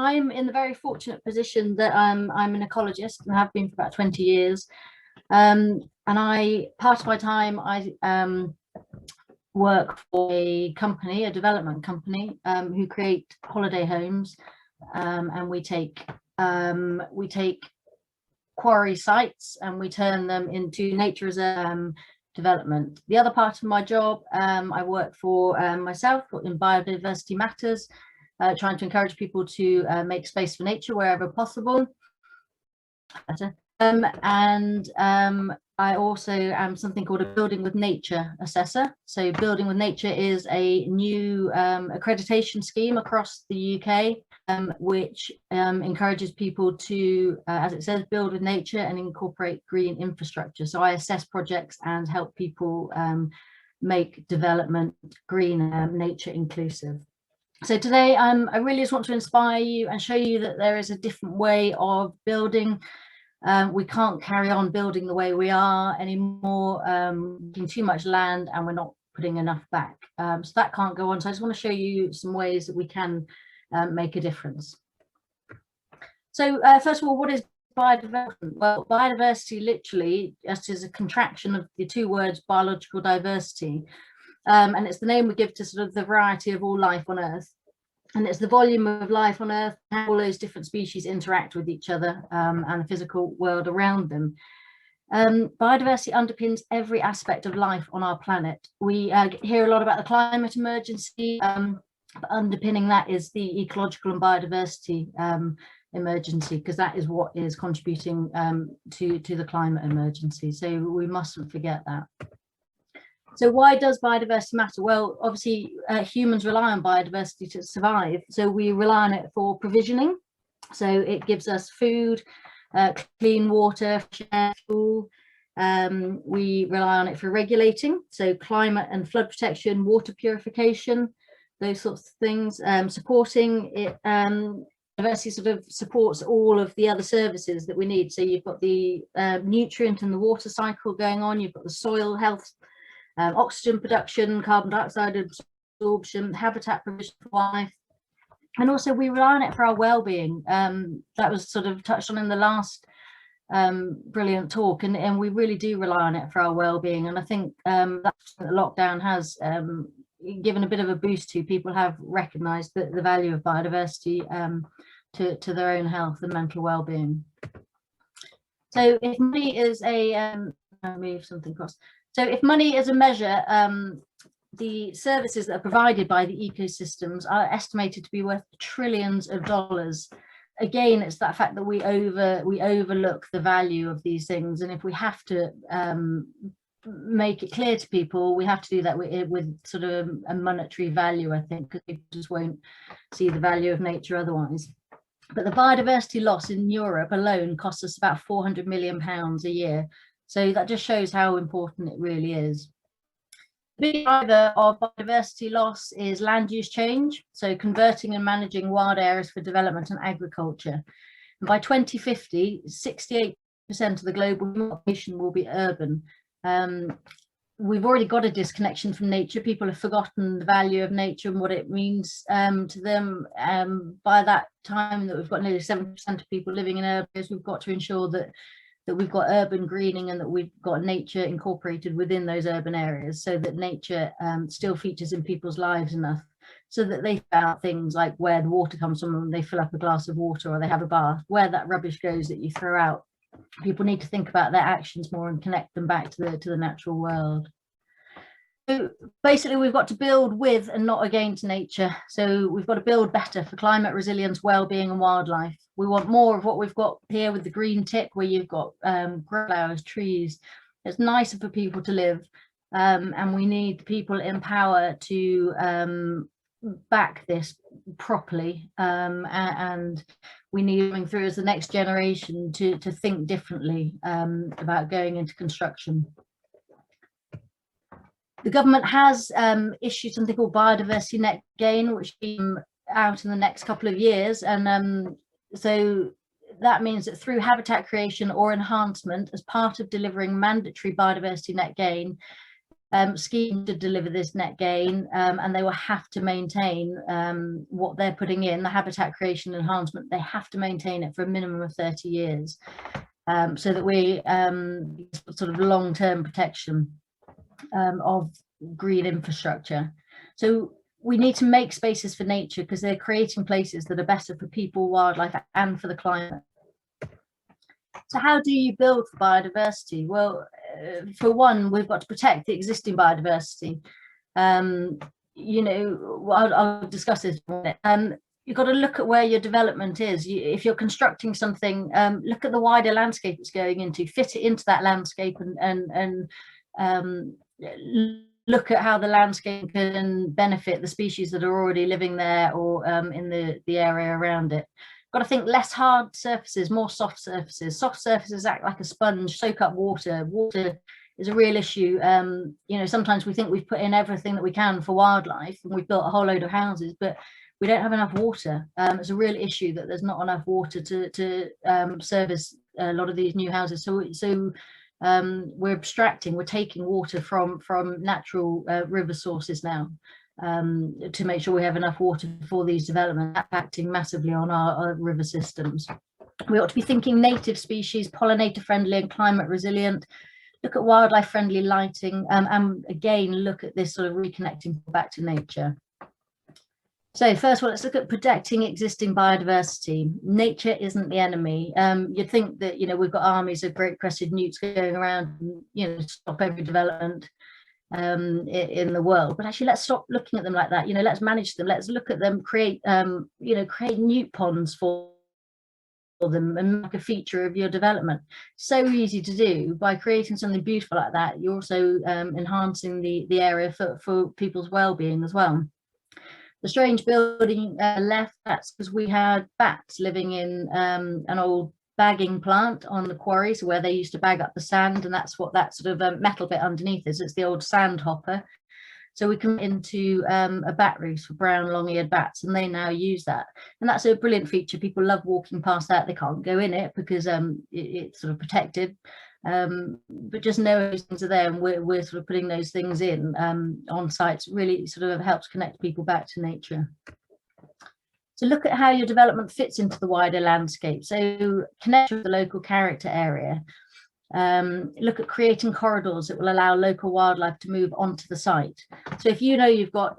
I'm in the very fortunate position that I'm an ecologist and have been for about 20 years. And part of my time, I work for a company, a development company, who create holiday homes, and we take quarry sites and we turn them into nature reserve development. The other part of my job, I work for myself in Biodiversity Matters, trying to encourage people to make space for nature wherever possible. I also am something called a Building with Nature assessor. So Building with Nature is a new accreditation scheme across the UK, which encourages people to, as it says, build with nature and incorporate green infrastructure. So I assess projects and help people make development green, nature inclusive. So today I really just want to inspire you and show you that there is a different way of building. We can't carry on building the way we are anymore, using too much land, and we're not putting enough back. So that can't go on. So I just want to show you some ways that we can make a difference. So first of all, what is biodiversity? Well, biodiversity literally just is a contraction of the two words biological diversity. And it's the name we give to sort of the variety of all life on Earth. And it's the volume of life on Earth, how all those different species interact with each other, and the physical world around them. Biodiversity underpins every aspect of life on our planet. We hear a lot about the climate emergency, but underpinning that is the ecological and biodiversity emergency, because that is what is contributing to the climate emergency. So we mustn't forget that. So why does biodiversity matter? Well, obviously humans rely on biodiversity to survive. So we rely on it for provisioning. So it gives us food, clean water, fresh air, fuel. We rely on it for regulating. So climate and flood protection, water purification, those sorts of things. Supporting it, biodiversity sort of supports all of the other services that we need. So you've got the nutrient and the water cycle going on. You've got the soil health, oxygen production, carbon dioxide absorption, habitat provision for life, and also we rely on it for our well-being. That was sort of touched on in the last brilliant talk, and we really do rely on it for our well-being. And I think that lockdown has given a bit of a boost to people, have recognised the value of biodiversity to their own health and mental well-being. So if money is a I'll move something across. So if money is a measure, the services that are provided by the ecosystems are estimated to be worth trillions of dollars. Again, it's that fact that we overlook the value of these things, and if we have to make it clear to people, we have to do that with sort of a monetary value, I think, because people just won't see the value of nature otherwise. But the biodiversity loss in Europe alone costs us about £400 million a year. So that just shows how important it really is. The big driver of biodiversity loss is land use change, so converting and managing wild areas for development and agriculture. And by 2050, 68% of the global population will be urban. We've already got a disconnection from nature. People have forgotten the value of nature and what it means to them. By that time that we've got nearly 7% of people living in areas, we've got to ensure that we've got urban greening and that we've got nature incorporated within those urban areas, so that nature still features in people's lives enough so that they found things like where the water comes from when they fill up a glass of water or they have a bath, where that rubbish goes that you throw out. People need to think about their actions more and connect them back to the natural world. So basically we've got to build with and not against nature. So we've got to build better for climate resilience, well-being and wildlife. We want more of what we've got here with the green tick, where you've got flowers, trees. It's nicer for people to live, and we need people in power to back this properly, and we need coming through as the next generation to think differently about going into construction. The government has issued something called Biodiversity Net Gain, which will be out in the next couple of years. And so that means that through habitat creation or enhancement, as part of delivering mandatory biodiversity net gain, scheme to deliver this net gain, and they will have to maintain what they're putting in, the habitat creation enhancement. They have to maintain it for a minimum of 30 years, so that we sort of long-term protection of green infrastructure. So we need to make spaces for nature, because they're creating places that are better for people, wildlife, and for the climate. So how do you build for biodiversity? Well, for one, we've got to protect the existing biodiversity. You know, I'll discuss this in a minute. You've got to look at where your development is. If you're constructing something, look at the wider landscape it's going into, fit it into that landscape, and look at how the landscape can benefit the species that are already living there, or in the area around it. Got to think less hard surfaces, more soft surfaces. Soft surfaces act like a sponge, soak up water. Water is a real issue. You know, sometimes we think we've put in everything that we can for wildlife, and we've built a whole load of houses, but we don't have enough water. It's a real issue that there's not enough water to service a lot of these new houses. So we're abstracting, we're taking water from natural river sources now, to make sure we have enough water for these developments, impacting massively on our river systems. We ought to be thinking native species, pollinator friendly and climate resilient. Look at wildlife friendly lighting, and again look at this sort of reconnecting back to nature. So first of all, let's look at protecting existing biodiversity. Nature isn't the enemy. You'd think that, you know, we've got armies of great crested newts going around and, you know, stop every development in the world, but actually let's stop looking at them like that. You know, let's manage them. Let's look at them, create you know, create newt ponds for them, and make a feature of your development. So easy to do. By creating something beautiful like that, you're also enhancing the area for people's well-being as well. The strange building left, that's because we had bats living in an old bagging plant on the quarry, so where they used to bag up the sand, and that's what that sort of metal bit underneath is. It's the old sand hopper. So we come into a bat roost for brown long-eared bats, and they now use that, and that's a brilliant feature. People love walking past that. They can't go in it because it's sort of protected, but just know those things are there, and we're sort of putting those things in on sites. Really sort of helps connect people back to nature. So look at how your development fits into the wider landscape. So connect with the local character area. Look at creating corridors that will allow local wildlife to move onto the site. So if you know you've got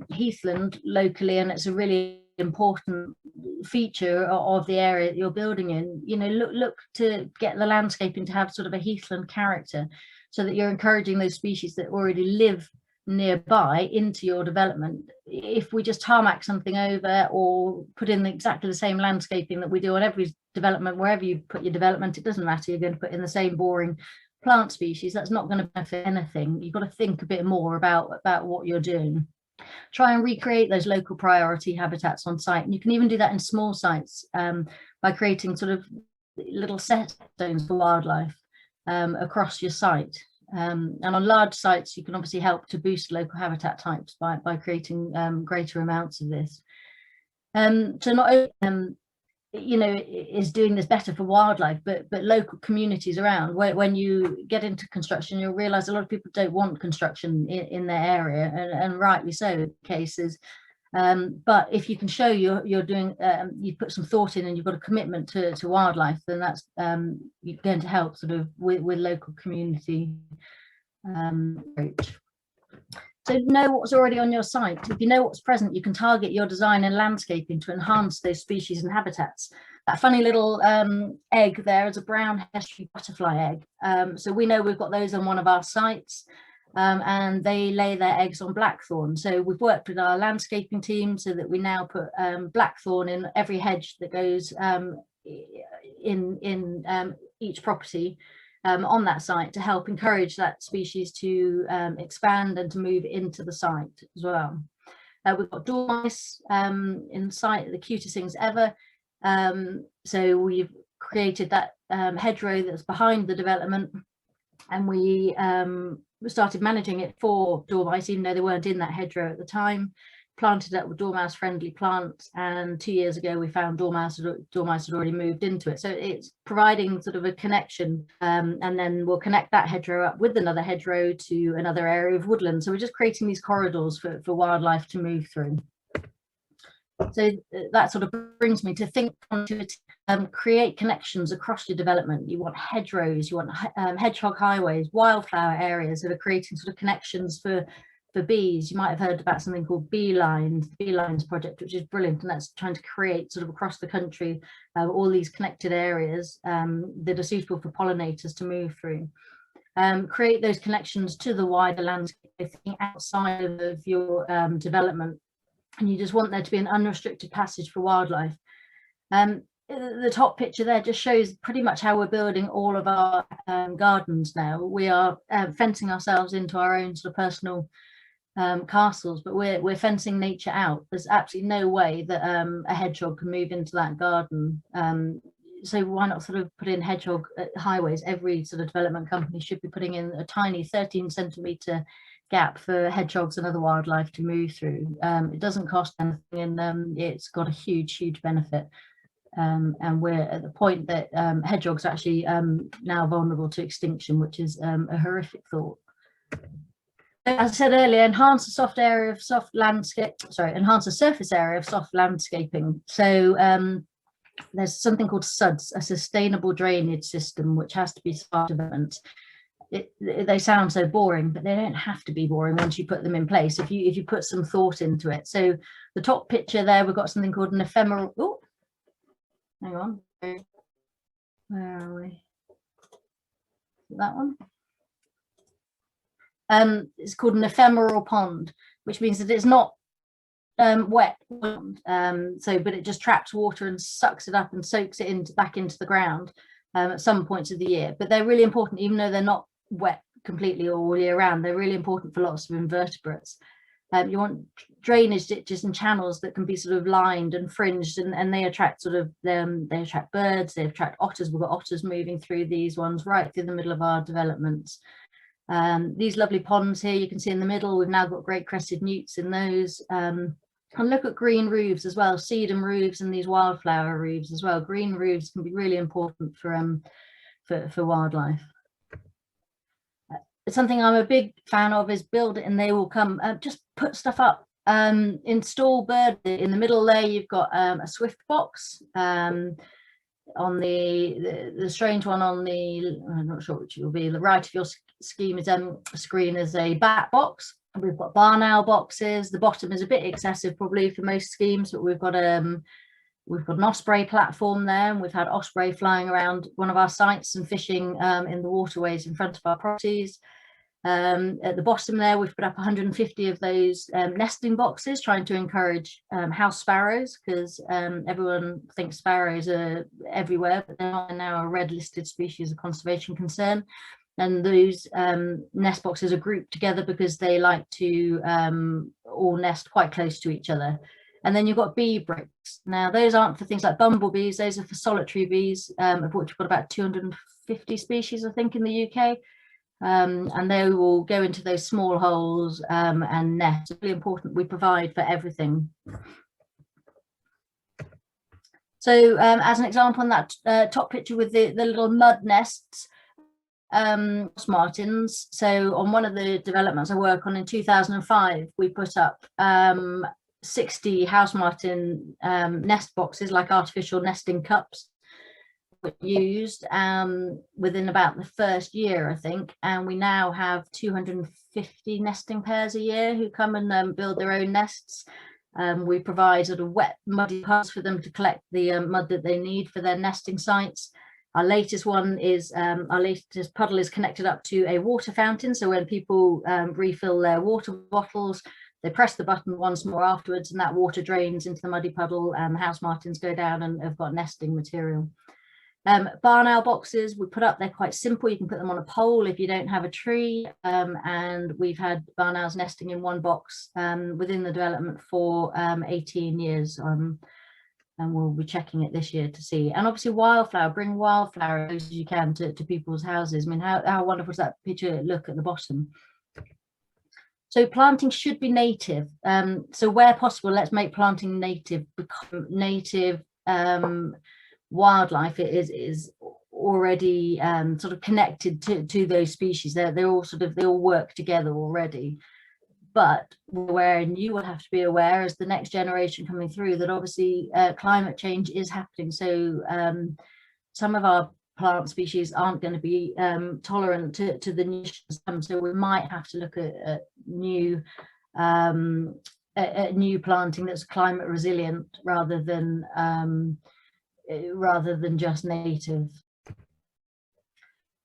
heathland locally, and it's a really important feature of the area that you're building in, you know, look to get the landscaping to have sort of a heathland character, so that you're encouraging those species that already live nearby into your development. If we just tarmac something over, or put in exactly the same landscaping that we do on every development, wherever you put your development, it doesn't matter, you're going to put in the same boring plant species, that's not going to benefit anything. You've got to think a bit more about what you're doing. Try and recreate those local priority habitats on site, and you can even do that in small sites by creating sort of little set zones for wildlife across your site. And on large sites, you can obviously help to boost local habitat types by creating greater amounts of this. So not only you know, is doing this better for wildlife, but local communities around. When you get into construction, you'll realize a lot of people don't want construction in their area, and rightly so in cases. But if you can show you're doing, you put some thought in, and you've got a commitment to wildlife, then that's going to help sort of with local community approach. So know what's already on your site. If you know what's present, you can target your design and landscaping to enhance those species and habitats. That funny little egg there is a brown hairy butterfly egg. So we know we've got those on one of our sites. And they lay their eggs on blackthorn. So we've worked with our landscaping team so that we now put blackthorn in every hedge that goes in each property on that site, to help encourage that species to expand and to move into the site as well. We've got dormice in the site, the cutest things ever. So we've created that hedgerow that's behind the development, and we started managing it for dormice, even though they weren't in that hedgerow at the time. planted it with dormouse friendly plants, and 2 years ago we found dormice had already moved into it. So it's providing sort of a connection, and then we'll connect that hedgerow up with another hedgerow to another area of woodland. So we're just creating these corridors for wildlife to move through. So that sort of brings me to think, create connections across your development. You want hedgerows, you want hedgehog highways, wildflower areas that are creating sort of connections for bees. You might have heard about something called Beelines, the Beelines project, which is brilliant, and that's trying to create sort of across the country all these connected areas that are suitable for pollinators to move through. Create those connections to the wider landscape outside of your development. And you just want there to be an unrestricted passage for wildlife. The top picture there just shows pretty much how we're building all of our gardens now. We are fencing ourselves into our own sort of personal castles, but we're fencing nature out. There's absolutely no way that a hedgehog can move into that garden. So why not sort of put in hedgehog highways? Every sort of development company should be putting in a tiny 13-centimetre gap for hedgehogs and other wildlife to move through. It doesn't cost anything, and it's got a huge benefit. And we're at the point that hedgehogs are actually now vulnerable to extinction, which is a horrific thought. As I said earlier, enhance the surface area of soft landscaping. So there's something called SUDS, a sustainable drainage system, which has to be smart development. They sound so boring, but they don't have to be boring once you put them in place, if you put some thought into it. So the top picture there, we've got something called an ephemeral, oh, hang on, where are we? That one. It's called an ephemeral pond, which means that it's not wet, but it just traps water and sucks it up and soaks it back into the ground at some points of the year. But they're really important, even though they're not wet completely all year round. They're really important for lots of invertebrates. You want drainage ditches and channels that can be sort of lined and fringed, and they attract sort of they attract birds, they attract otters. We've got otters moving through these ones right through the middle of our developments. These lovely ponds here you can see in the middle, we've now got great crested newts in those. And look at green roofs as well, sedum roofs and these wildflower roofs as well. Green roofs can be really important for wildlife. Something I'm a big fan of is build it and they will come. Just put stuff up. Install bird in the middle there. You've got a swift box. On the strange one on the, I'm not sure which it will be, the right of your screen is a bat box. We've got barn owl boxes. The bottom is a bit excessive probably for most schemes, but we've got an osprey platform there, and we've had osprey flying around one of our sites and fishing in the waterways in front of our properties. At the bottom there, we've put up 150 of those nesting boxes, trying to encourage house sparrows, because everyone thinks sparrows are everywhere, but they're not now a red listed species of conservation concern. And those nest boxes are grouped together because they like to all nest quite close to each other. And then you've got bee bricks. Now, those aren't for things like bumblebees, those are for solitary bees, of which we've got about 250 species, I think, in the UK. And they will go into those small holes and nest. It's really important we provide for everything. So as an example on that top picture with the little mud nests, martins. So on one of the developments I work on in 2005, we put up 60 house martin nest boxes, like artificial nesting cups, used within about the first year, I think, and we now have 250 nesting pairs a year who come and build their own nests. We provide sort of wet, muddy puddles for them to collect the mud that they need for their nesting sites. Our latest one is our latest puddle is connected up to a water fountain, so when people refill their water bottles, they press the button once more afterwards, and that water drains into the muddy puddle, and the house martins go down and have got nesting material. Barn owl boxes we put up, they're quite simple. You can put them on a pole if you don't have a tree, and we've had barn owls nesting in one box within the development for 18 years, and we'll be checking it this year to see. And obviously wildflower, bring wildflower as you can to people's houses. I mean, how wonderful does that picture look at the bottom? So planting should be native. So where possible, let's make planting native, become native wildlife. It is already sort of connected to those species. They're all they all work together already. But we're aware, and you will have to be aware as the next generation coming through, that obviously climate change is happening. So some of our plant species aren't going to be tolerant to the new system, so we might have to look at new planting that's climate resilient rather than just native.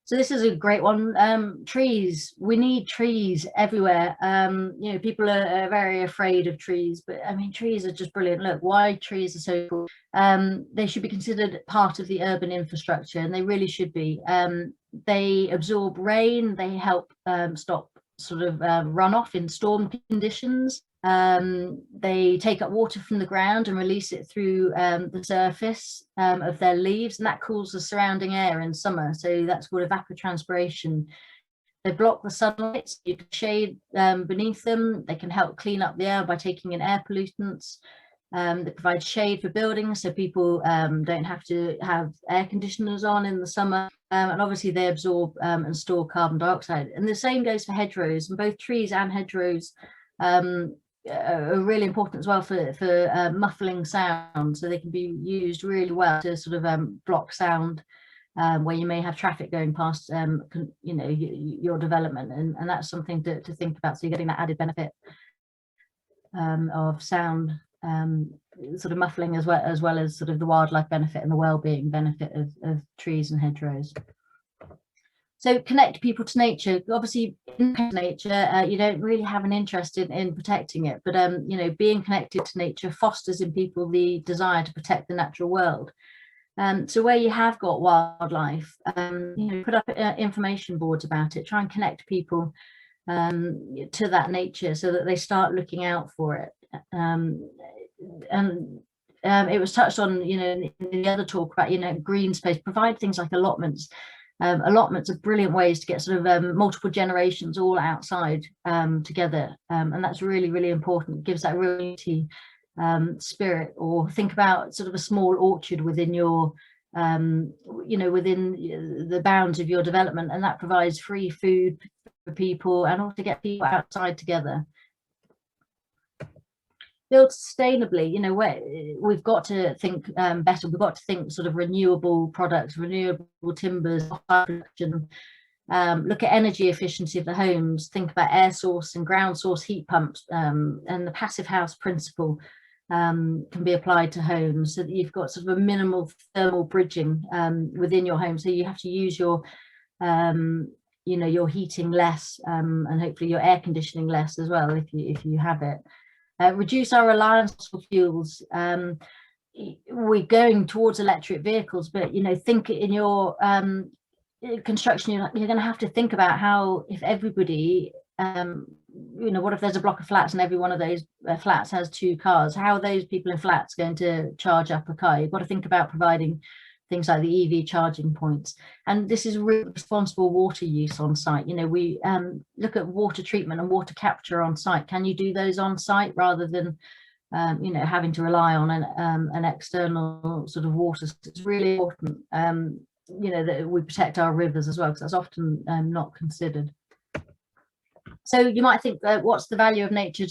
So this is a great one. Trees. We need trees everywhere. You know, people are very afraid of trees, but I mean, trees are just brilliant. Look, why trees are so cool. They should be considered part of the urban infrastructure, and they really should be. They absorb rain. They help stop sort of runoff in storm conditions. They take up water from the ground and release it through the surface of their leaves, and that cools the surrounding air in summer. So that's called evapotranspiration. They block the sunlight, so you can shade beneath them. They can help clean up the air by taking in air pollutants. They provide shade for buildings, so people don't have to have air conditioners on in the summer. And obviously they absorb and store carbon dioxide. And the same goes for hedgerows, and both trees and hedgerows are really important as well for muffling sound, so they can be used really well to sort of block sound where you may have traffic going past you know, your development, and that's something to think about. So you're getting that added benefit of sound sort of muffling, as well as sort of the wildlife benefit and the well-being benefit of trees and hedgerows. So connect people to nature. Obviously, in nature, you don't really have an interest in protecting it, but you know, being connected to nature fosters in people the desire to protect the natural world. So where you have got wildlife, you know, put up information boards about it. Try and connect people to that nature so that they start looking out for it. And it was touched on, you know, in the other talk about, you know, green space. Provide things like allotments. Allotments are brilliant ways to get sort of multiple generations all outside together, and that's really, really important. It gives that real unity spirit. Or think about sort of a small orchard within your you know, within the bounds of your development, and that provides free food for people and also get people outside together. Build sustainably. You know, where we've got to think better. We've got to think sort of renewable products, renewable timbers, production. Look at energy efficiency of the homes. Think about air source and ground source heat pumps, and the passive house principle can be applied to homes, so that you've got sort of a minimal thermal bridging within your home. So you have to use your you know, your heating less, and hopefully your air conditioning less as well, if you have it. Reduce our reliance on fossil fuels. We're going towards electric vehicles, but you know, think in your construction, you're going to have to think about how, if everybody, you know, what if there's a block of flats and every one of those flats has 2 cars? How are those people in flats going to charge up a car? You've got to think about providing things like the EV charging points. And this is really responsible water use on site. You know, we look at water treatment and water capture on site. Can you do those on site rather than you know, having to rely on an external sort of water? It's really important, you know, that we protect our rivers as well, because that's often not considered. So you might think, what's the value of nature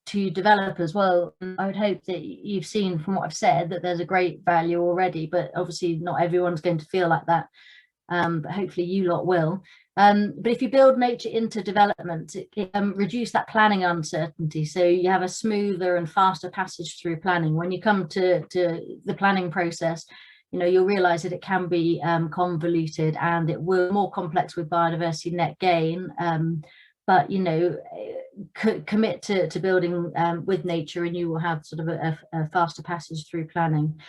to developers? Well, I would hope that you've seen from what I've said that there's a great value already, but obviously not everyone's going to feel like that. But hopefully you lot will. But if you build nature into development, it reduce that planning uncertainty. So you have a smoother and faster passage through planning. When you come to the planning process, you know, you'll realize that it can be convoluted, and it will be more complex with biodiversity net gain. But you know, commit to building with nature, and you will have sort of a faster passage through planning.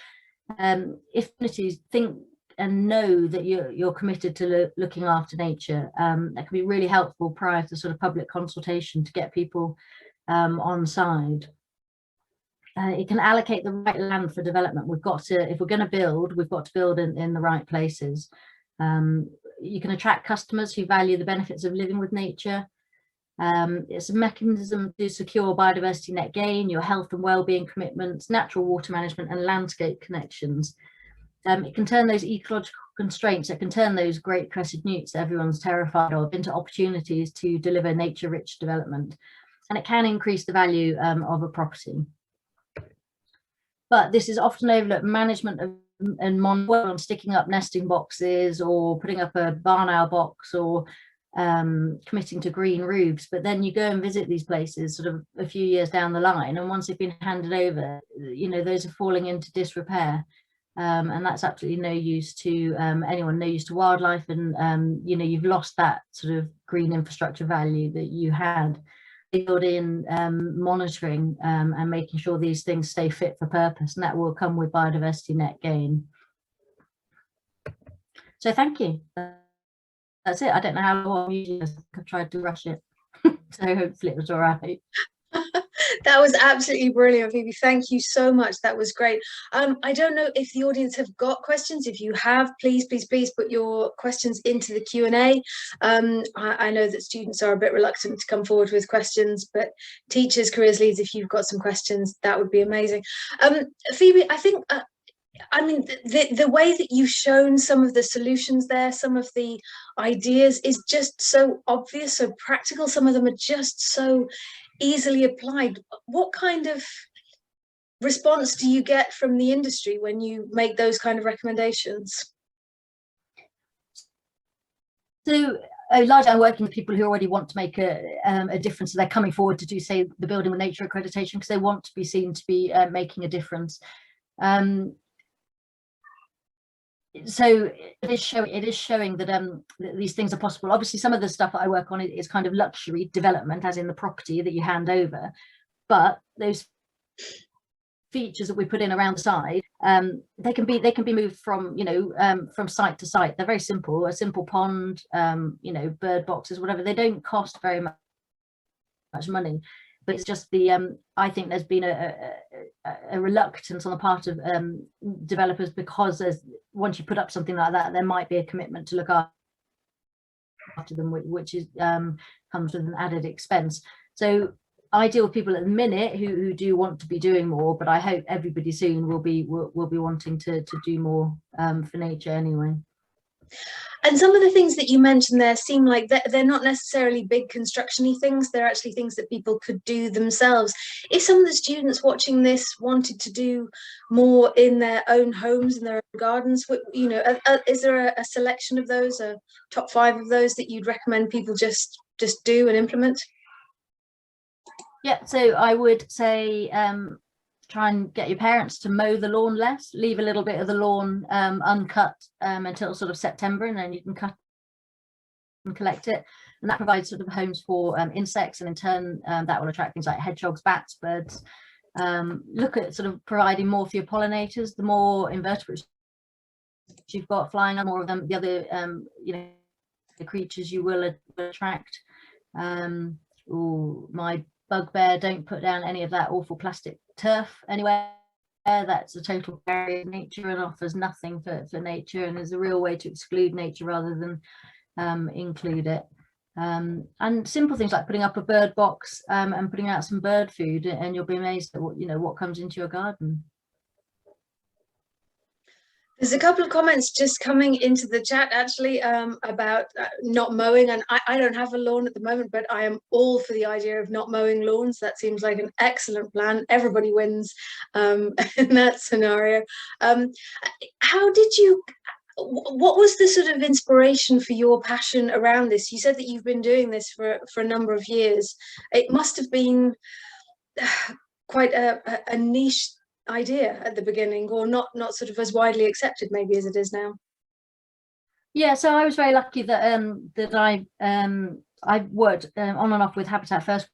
If communities think and know that you're committed to looking after nature, that can be really helpful prior to sort of public consultation to get people on side. It can allocate the right land for development. We've got to, if we're going to build, we've got to build in the right places. You can attract customers who value the benefits of living with nature. It's a mechanism to secure biodiversity net gain, your health and well-being commitments, natural water management and landscape connections. It can turn those ecological constraints, it can turn those great crested newts that everyone's terrified of into opportunities to deliver nature-rich development. And it can increase the value of a property. But this is often overlooked. Management and on sticking up nesting boxes or putting up a barn owl box or committing to green roofs, but then you go and visit these places sort of a few years down the line, and once they've been handed over, you know, those are falling into disrepair. And that's absolutely no use to anyone, no use to wildlife, and you know, you've lost that sort of green infrastructure value that you had. Build in monitoring and making sure these things stay fit for purpose, and that will come with biodiversity net gain. So thank you. That's it. I don't know how long I'm using this. I've tried to rush it, so hopefully it was all right. That was absolutely brilliant, Phoebe. Thank you so much. That was great. I don't know if the audience have got questions. If you have, please put your questions into the Q&A. I know that students are a bit reluctant to come forward with questions, but teachers, careers leads, if you've got some questions, that would be amazing. Phoebe, I think I mean, the way that you've shown some of the solutions there, some of the ideas is just so obvious, so practical. Some of them are just so easily applied. What kind of response do you get from the industry when you make those kind of recommendations? So largely I'm working with people who already want to make a difference. So they're coming forward to do, say, the Building with Nature accreditation because they want to be seen to be making a difference. So it is showing that these things are possible. Obviously, some of the stuff that I work on is kind of luxury development, as in the property that you hand over. But those features that we put in around the side, they can be moved from, you know, from site to site. They're very simple. A simple pond, you know, bird boxes, whatever. They don't cost very much money. But it's just the I think there's been a reluctance on the part of developers, because once you put up something like that, there might be a commitment to look after them, which is comes with an added expense. So I deal with people at the minute who do want to be doing more, but I hope everybody soon will be wanting to do more for nature anyway. And some of the things that you mentioned there seem like they're not necessarily big construction-y things. They're actually things that people could do themselves. If some of the students watching this wanted to do more in their own homes, in their own gardens, you know, is there a selection of those, a top 5 of those that you'd recommend people just do and implement? Yeah, so I would say try and get your parents to mow the lawn less, leave a little bit of the lawn uncut until sort of September, and then you can cut and collect it, and that provides sort of homes for insects, and in turn that will attract things like hedgehogs, bats, birds. Look at sort of providing more for your pollinators. The more invertebrates you've got flying, the more of them, the other you know, the creatures you will attract. Oh, my bugbear, don't put down any of that awful plastic turf anywhere. That's a total barrier to nature and offers nothing for nature, and is a real way to exclude nature rather than include it. And simple things like putting up a bird box and putting out some bird food, and you'll be amazed at what comes into your garden. There's a couple of comments just coming into the chat actually about not mowing, and I don't have a lawn at the moment, but I am all for the idea of not mowing lawns. That seems like an excellent plan. Everybody wins in that scenario. How did you, what was the sort of inspiration for your passion around this? You said that you've been doing this for a number of years. It must have been quite a niche idea at the beginning, or not sort of as widely accepted maybe as it is now. Yeah, so I was very lucky that that I worked on and off with Habitat First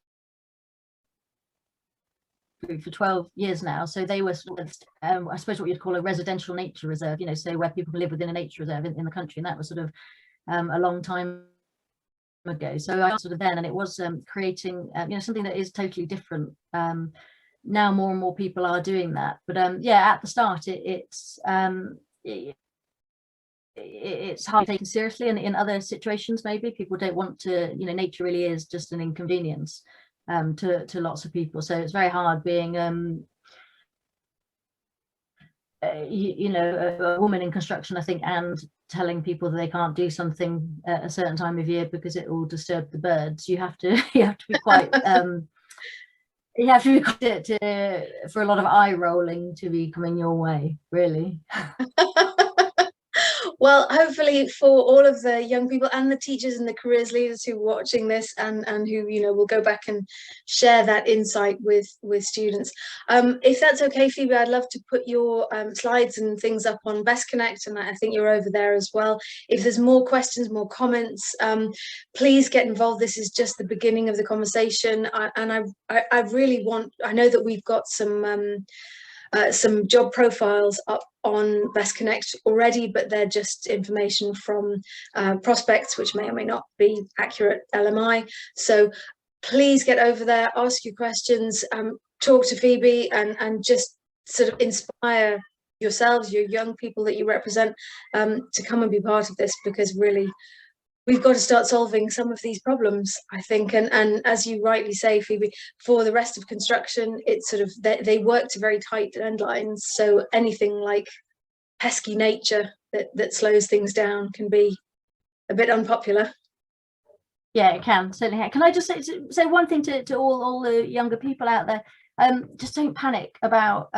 for 12 years now. So they were sort of I suppose what you'd call a residential nature reserve, you know, so where people can live within a nature reserve in the country, and that was sort of a long time ago. So I sort of then, and it was creating you know, something that is totally different. Now more and more people are doing that, but yeah, at the start it's it's hard taken seriously, and in other situations maybe people don't want to, you know, nature really is just an inconvenience to lots of people. So it's very hard being you know, a woman in construction, I think, and telling people that they can't do something at a certain time of year because it will disturb the birds. You have to be quite you have to be quite for a lot of eye rolling to be coming your way, really. Well, hopefully for all of the young people and the teachers and the careers leaders who are watching this and who, you know, will go back and share that insight with students. If that's okay, Phoebe, I'd love to put your slides and things up on Best Connect, and I think you're over there as well. If there's more questions, more comments, please get involved. This is just the beginning of the conversation, and I really want, I know that we've got some job profiles up on Best Connect already, but they're just information from prospects, which may or may not be accurate LMI. So please get over there, ask your questions, talk to Phoebe, and just sort of inspire yourselves, your young people that you represent, to come and be part of this, because really we've got to start solving some of these problems, I think. And as you rightly say, Phoebe, for the rest of construction, it's sort of, they work to very tight deadlines. So anything like pesky nature that slows things down can be a bit unpopular. Yeah, it can, certainly. Can I just say one thing to all the younger people out there? Just don't panic about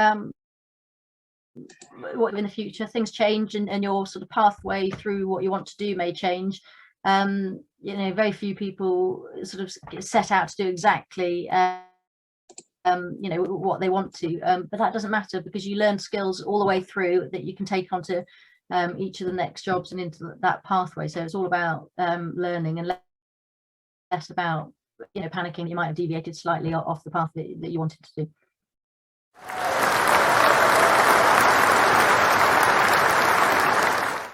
what in the future. Things change, and your sort of pathway through what you want to do may change. You know, very few people sort of set out to do exactly you know, what they want to, but that doesn't matter, because you learn skills all the way through that you can take onto each of the next jobs and into that pathway. So it's all about learning, and less about, you know, panicking. You might have deviated slightly off the path that you wanted to do.